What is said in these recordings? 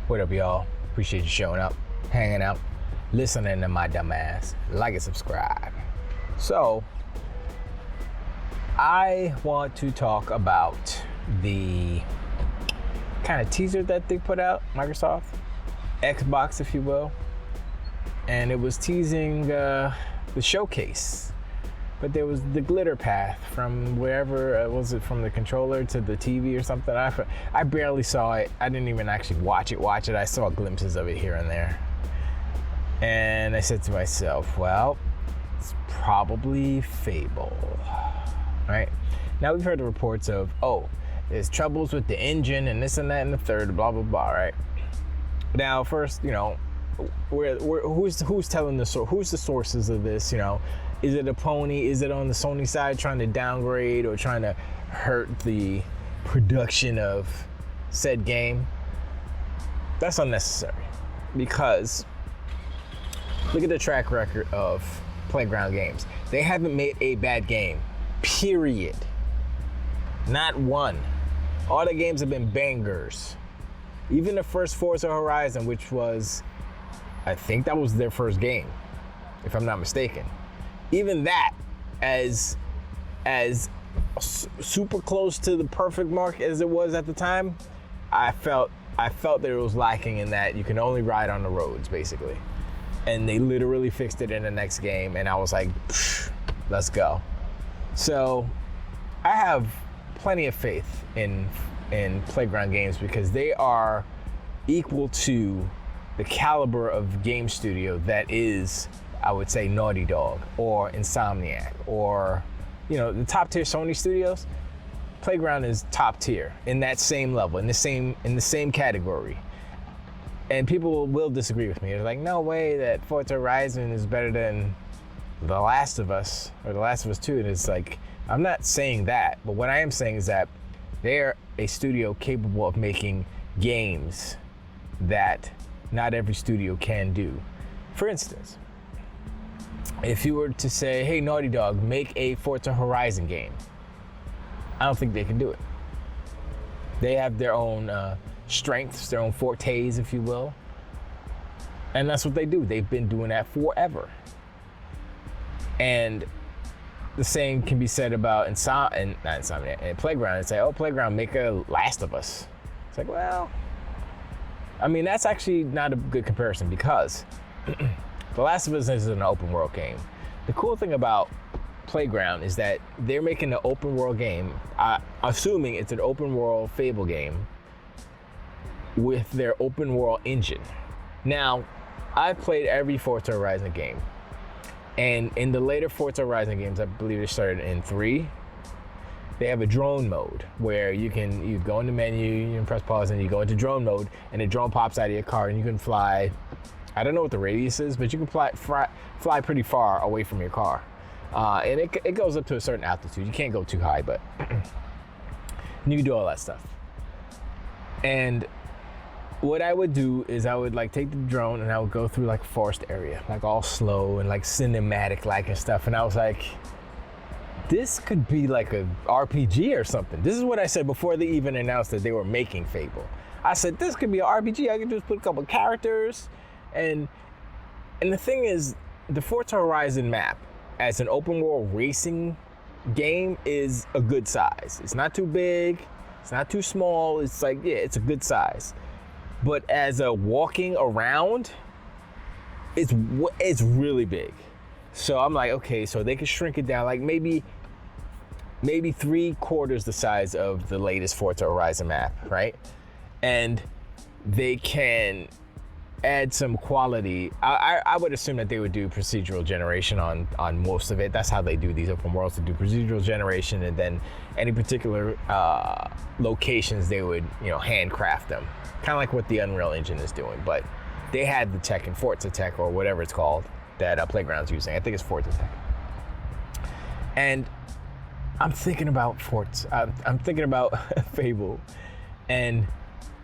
What up, y'all? Appreciate you showing up, hanging out, listening to my dumb ass. Like and subscribe. So, I want to talk about the kind of teaser that they put out, Microsoft, Xbox, if you will. And it was teasing the showcase. But there was the glitter path from wherever, was it from the controller to the TV or something? I barely saw it. I didn't even actually watch it. I saw glimpses of it here and there. And I said to myself, well, it's probably Fable, right? Now we've heard the reports of, there's troubles with the engine and this and that and the third, blah, blah, blah, right? Now, first, who's telling who's the sources of this, Is it a pony? Is it on the Sony side trying to downgrade or trying to hurt the production of said game? That's unnecessary because look at the track record of Playground Games. They haven't made a bad game, period. Not one. All the games have been bangers. Even the first Forza Horizon, which was, I think that was their first game, if I'm not mistaken. Even that, as super close to the perfect mark as it was at the time, I felt that it was lacking in that you can only ride on the roads, basically. And they literally fixed it in the next game, and I was like, let's go. So I have plenty of faith in Playground Games because they are equal to the caliber of game studio that is, I would say, Naughty Dog or Insomniac or, the top tier Sony studios. Playground is top tier in that same level, in the same category. And people will disagree with me. They're like, no way that Forza Horizon is better than The Last of Us or The Last of Us 2. And it's like, I'm not saying that, but what I am saying is that they're a studio capable of making games that not every studio can do. For instance, if you were to say, hey, Naughty Dog, make a Forza Horizon game, I don't think they can do it. They have their own strengths, their own fortes, if you will. And that's what they do. They've been doing that forever. And the same can be said about Playground. And say, Playground, make a Last of Us. It's like, well, I mean, that's actually not a good comparison because The Last of Us is an open world game. The cool thing about Playground is that they're making an open world game, assuming it's an open world Fable game with their open world engine. Now, I've played every Forza Horizon game. And in the later Forza Horizon games, I believe they started in 3, they have a drone mode where you go in the menu, you can press pause and you go into drone mode and the drone pops out of your car and you can fly. I don't know what the radius is, but you can fly pretty far away from your car. And it goes up to a certain altitude. You can't go too high, but you can do all that stuff. And what I would do is I would take the drone and I would go through a forest area, all slow and cinematic and stuff. And I was like, this could be a RPG or something. This is what I said before they even announced that they were making Fable. I said, this could be an RPG. I could just put a couple characters. And the thing is, the Forza Horizon map as an open world racing game is a good size. It's not too big. It's not too small. It's it's a good size. But as a walking around, it's really big. So I'm like, okay, so they could shrink it down maybe 3/4 the size of the latest Forza Horizon map, right? And they can add some quality. I would assume that they would do procedural generation on most of it. That's how they do these open worlds, to do procedural generation, and then any particular locations they would handcraft them, kind of like what the Unreal Engine is doing. But they had the tech in Forza Tech or whatever it's called that Playground's using. I think it's Forza Tech. And I'm thinking about Forza. I'm thinking about Fable, and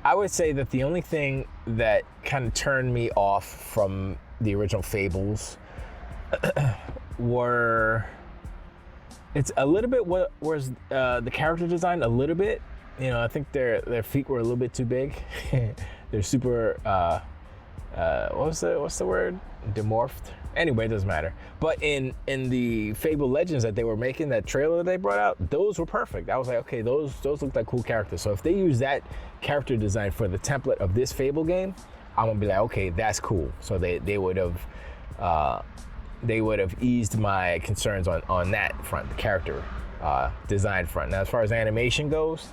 I would say that the only thing that kind of turned me off from the original Fables were, it's a little bit what was the character design a little bit. I think their feet were a little bit too big. they're super what's the word? Demorphed. Anyway, it doesn't matter. But in the Fable Legends that they were making, that trailer that they brought out, those were perfect. I was like, okay, those look like cool characters. So if they use that character design for the template of this Fable game, I'm gonna be like, okay, that's cool. So they would have eased my concerns on that front, the character design front. Now, as far as animation goes,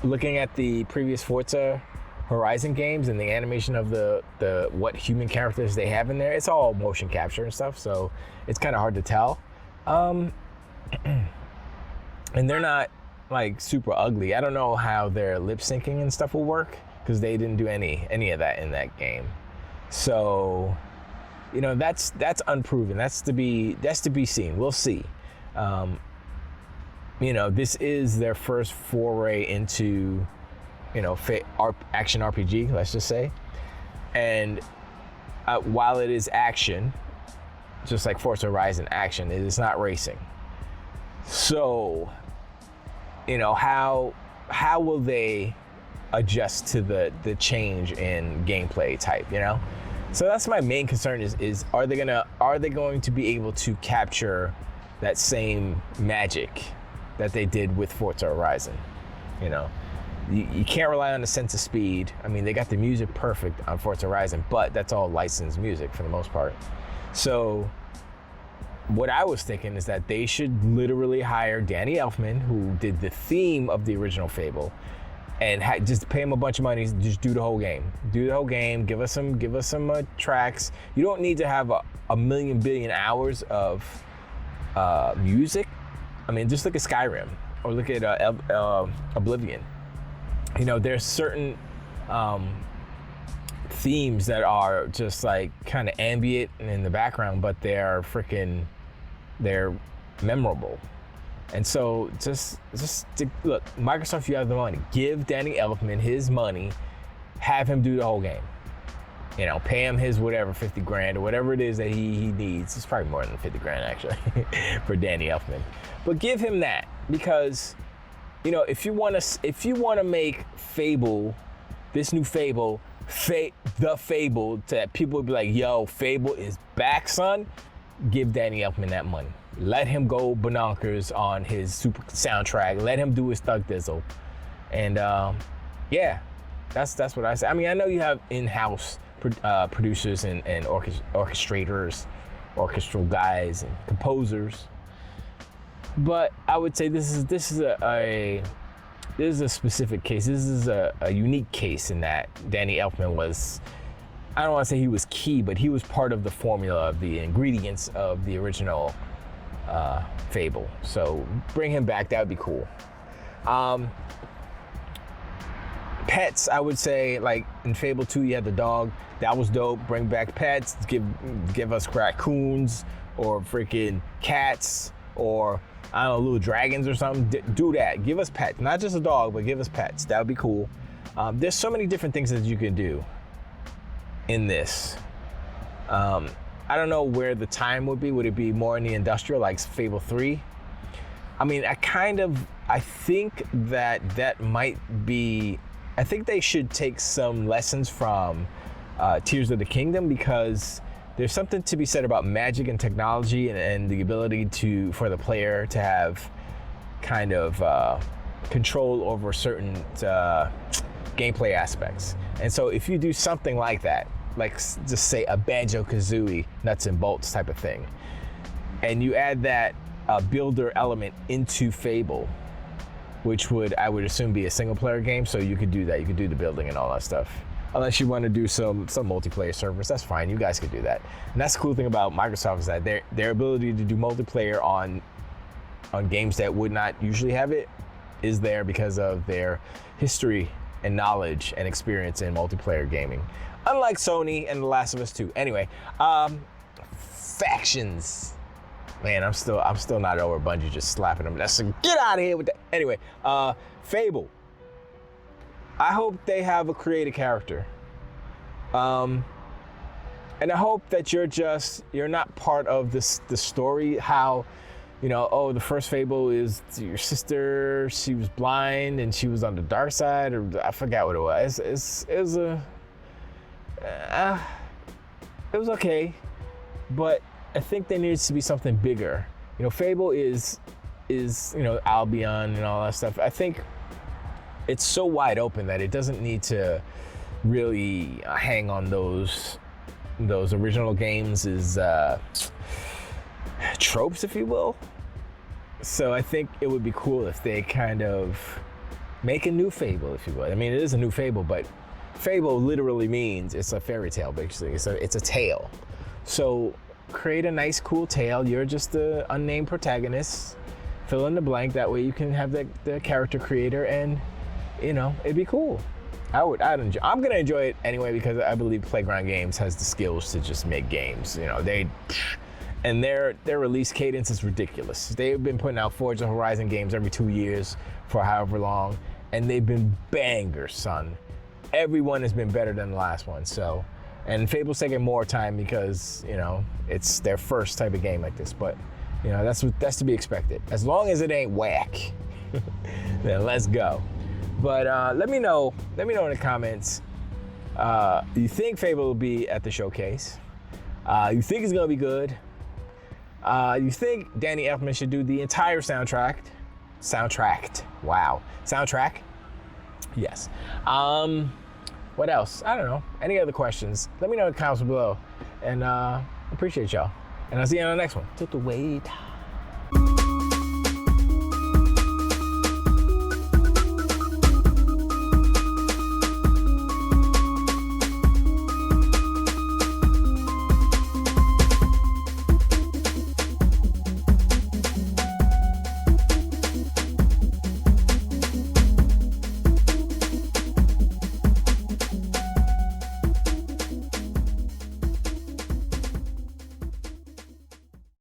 looking at the previous Forza Horizon games and the animation of the what human characters they have in there, it's all motion capture and stuff, so it's kind of hard to tell. And they're not like super ugly. I don't know how their lip syncing and stuff will work because they didn't do any of that in that game. So, you know, that's unproven. That's to be seen. We'll see. You know, this is their first foray into, you know, action RPG, let's just say. And while it is action, just like Forza Horizon action, it is not racing. So, you know, how will they adjust to the change in gameplay type, you know? So that's my main concern is are they going to be able to capture that same magic that they did with Forza Horizon? You know, you can't rely on the sense of speed. I mean, they got the music perfect on Forza Horizon, but that's all licensed music for the most part. So what I was thinking is that they should literally hire Danny Elfman, who did the theme of the original Fable, and just pay him a bunch of money, just do the whole game. Do the whole game, give us some tracks. You don't need to have a million billion hours of music. I mean, just look at Skyrim or look at Oblivion. You know, there's certain themes that are just like kind of ambient and in the background, but they're memorable. And so just look, Microsoft, you have the money. Give Danny Elfman his money, have him do the whole game. You know, pay him his whatever, 50 grand or whatever it is that he needs. It's probably more than 50 grand actually for Danny Elfman. But give him that, because, you know, if you want to make Fable, this new Fable, the Fable, that people would be like, yo, Fable is back, son, give Danny Elfman that money. Let him go bonkers on his super soundtrack. Let him do his thug dizzle. And yeah, that's what I say. I mean, I know you have in-house producers and orchestrators, orchestral guys and composers, but I would say this is a specific case. This is a unique case in that Danny Elfman was, I don't want to say he was key, but he was part of the formula of the ingredients of the original Fable. So bring him back, that would be cool. Pets, I would say, like in Fable 2 you had the dog, that was dope. Bring back pets, give us raccoons or freaking cats, or I don't know, little dragons or something. Do that. Give us pets, not just a dog, but give us pets. That would be cool. There's so many different things that you can do in this. I don't know where the time would be. Would it be more in the industrial, like Fable 3? I mean, I think that might be, I think they should take some lessons from Tears of the Kingdom, because there's something to be said about magic and technology and the ability for the player to have kind of control over certain gameplay aspects. And so if you do something like that, like just say a Banjo-Kazooie nuts and bolts type of thing, and you add that builder element into Fable, which I would assume be a single player game, so you could do that. You could do the building and all that stuff. Unless you want to do some multiplayer servers, that's fine. You guys could do that. And that's the cool thing about Microsoft, is that their ability to do multiplayer on games that would not usually have it is there because of their history and knowledge and experience in multiplayer gaming. Unlike Sony and The Last of Us 2. Anyway, factions. Man, I'm still not over Bungie just slapping them. Let's get out of here with that. Anyway, Fable. I hope they have a creative character. And I hope that you're not part of the story, how oh, the first Fable is your sister. She was blind and she was on the dark side, or I forgot what it was. It was okay, but I think there needs to be something bigger. Fable is Albion and all that stuff. I think it's so wide open that it doesn't need to really hang on those original games as tropes, if you will. So I think it would be cool if they kind of make a new Fable, if you will. I mean, it is a new Fable, but Fable literally means it's a fairy tale, basically. It's a tale. So create a nice, cool tale. You're just the unnamed protagonist. Fill in the blank. That way you can have the character creator, and it'd be cool. I'd enjoy. I'm gonna enjoy it anyway because I believe Playground Games has the skills to just make games. And their release cadence is ridiculous. They've been putting out Forza Horizon games every 2 years for however long, and they've been bangers, son. Every one has been better than the last one. So, and Fable's taking more time because it's their first type of game like this. But that's to be expected. As long as it ain't whack, then let's go. But let me know in the comments. You think Fable will be at the showcase? You think it's gonna be good? You think Danny Elfman should do the entire soundtrack? Wow. Soundtrack? Yes. What else? I don't know. Any other questions? Let me know in the comments below. And appreciate y'all. And I'll see you on the next one. Took the wait.